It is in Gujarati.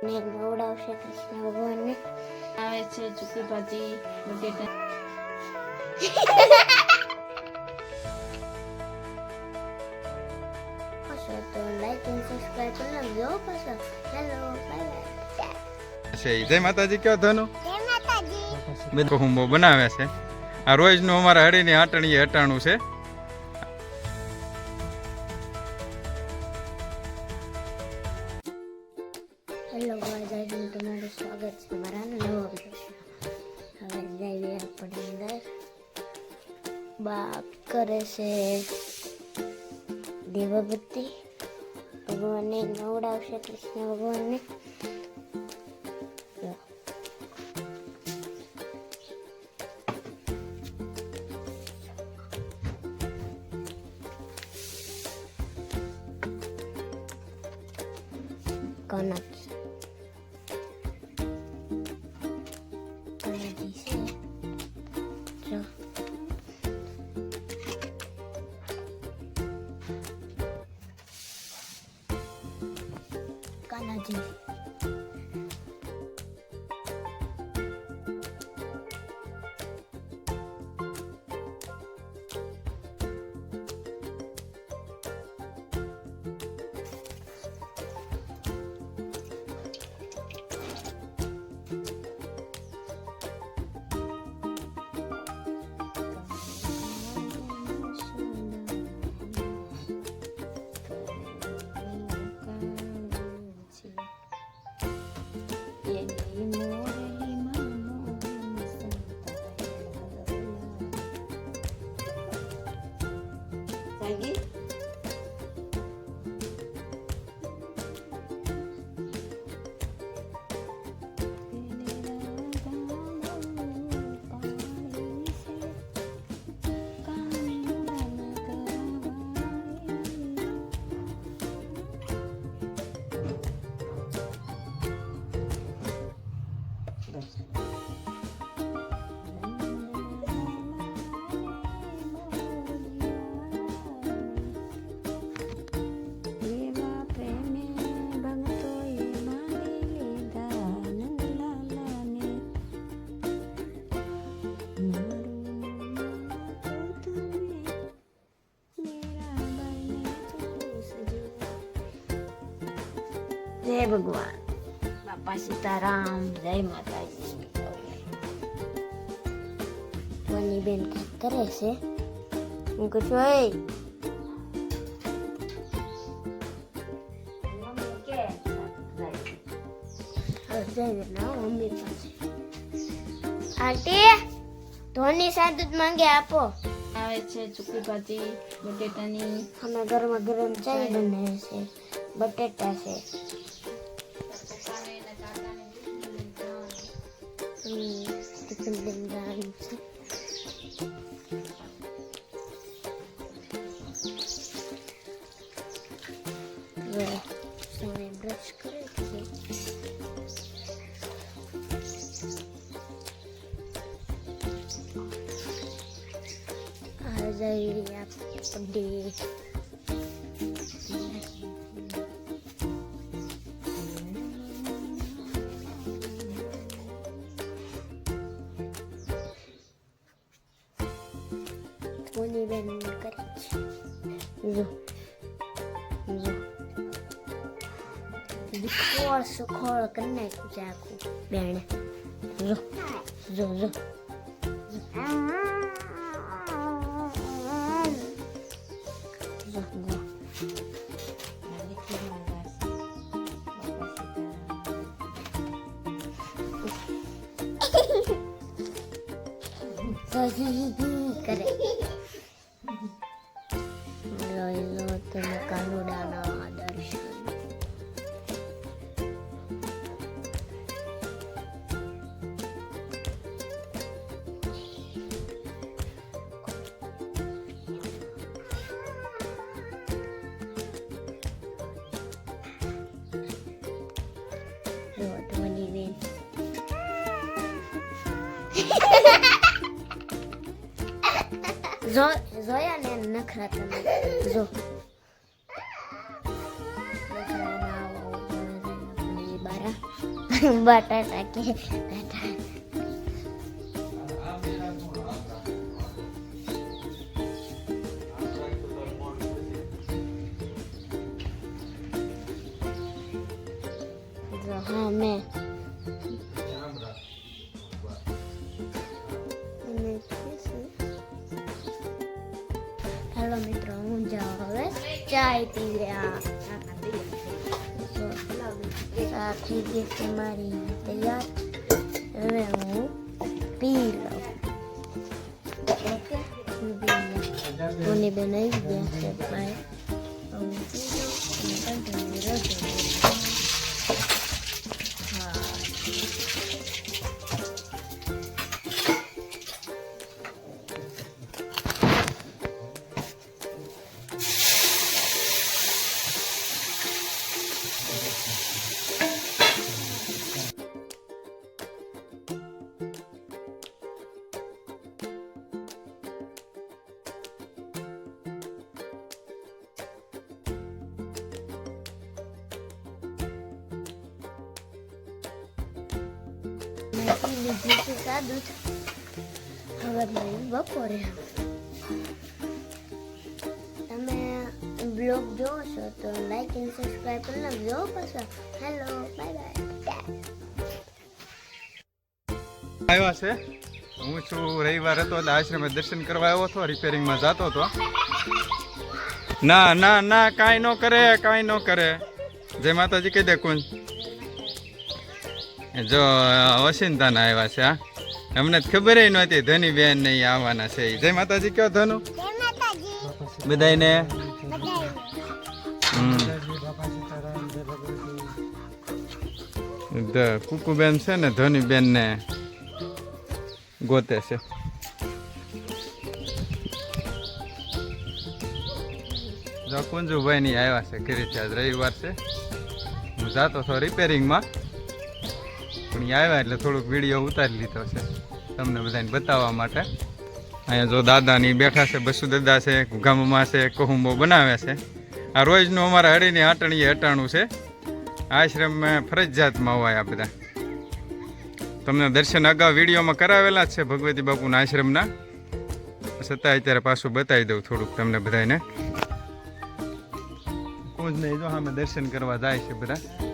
ને નવડાવશે કૃષ્ણ ભગવાનને. આવે છે ચૂકી ભાજી બટેટા. તો લાઈક અને સબસ્ક્રાઇબ કરી નાખજો પાછા. Hello bye bye. જય માતાજી કયો ધનો જય માતાજી. બધું હું બનાવે છે. આ રોજનું અમારા હળીની આટણીએ હટાણું છે. હેલો ગાઈસ, આજનું તમારું સ્વાગત છે મારા નવા વિડીયોમાં. હવે જઈએ આપણે અંદર. બાપ કરે છે દેવભક્તિ. ભગવાનને નવડાવશે કૃષ્ણ ભગવાનને. કનક કાનાજી જય ભગવાન. બાપા સીતારામ. જય માતાજી. કોની બેન કંઈક કરે છે. હું કહું છું મમ્મી પાસે. આંટી ધોની સાદું જ માંગે આપો. આવે છે ચૂકી ભાજી બટેટાની. અમે ગરમા ગરમ ચાય બનાવે છે. બટેટા છે. ટિફિન લઈને જવાનું છે. હવે બ્રશ કરે છે. આ જઈ આપણે કોની બેન કરી છે. જો ખોળ સુખોળ કરી નાખ્યું છે આખું બેને. જો જો જો કરે. લો તમે કાનુડાના દર્શન. જોયા ને નખરા તમે જો નખરા ના બાર બટાટા કે ટાટા હા મેં હેલો મિત્રો હું જાઉં હવે ચાય પીવા ચા થઈ ગઈ છે મારી તૈયાર હવે હું પી લઉં ઓકે કોની બનાવી ગયા છે ભાઈ હું પી લઉં અને કંટીન્યુ રસોઈ લીધું છે સાદું હવે મારી બપોરે તમે બ્લોગ જોવો છો તો લાઈક અને સબસ્ક્રાઈબ કરી નાખજો પાછા હેલો બાય બાય આવ્યા છે હું છું રવિવાર હતો એટલે આશ્રમે દર્શન કરવા આવ્યો હતો રિપેરિંગમાં જતો હતો ના ના ના કાંઈ ન કરે જય માતાજી કહી દે કોણ જો વસિંતાના આવ્યા છે હા અમને ખબર નહોતી ધની બેન નહીં આવવાના છે જય માતાજી કયો ધનુ બધાને કુકુબેન છે ને ધોની બેન ને ગોતે છે જો કુંજુભાઈ ની આવ્યા છે ઘરે છે આજ રવિવાર છે હું જાતો હતો રિપેરિંગમાં પણ આવ્યા એટલે થોડુંક વિડીયો ઉતારી લીધો છે તમને બધાને બતાવવા માટે અહીંયા જો દાદાની બેઠા છે બસુ દાદા છે ઘુઘામમાં છે કહુંબો બનાવે છે આ રોજનું અમારા હળીની આટણીએ હટાણું છે આશ્રમમાં ફરજિયાતમાં હોય આ બધા તમને દર્શન અગાઉ વિડીયોમાં કરાવેલા જ છે ભગવતી બાપુના આશ્રમના છતાં અત્યારે પાછું બતાવી દઉં થોડુંક તમને બધાને કોણ નહીં જો સામે દર્શન કરવા જાય છે બધા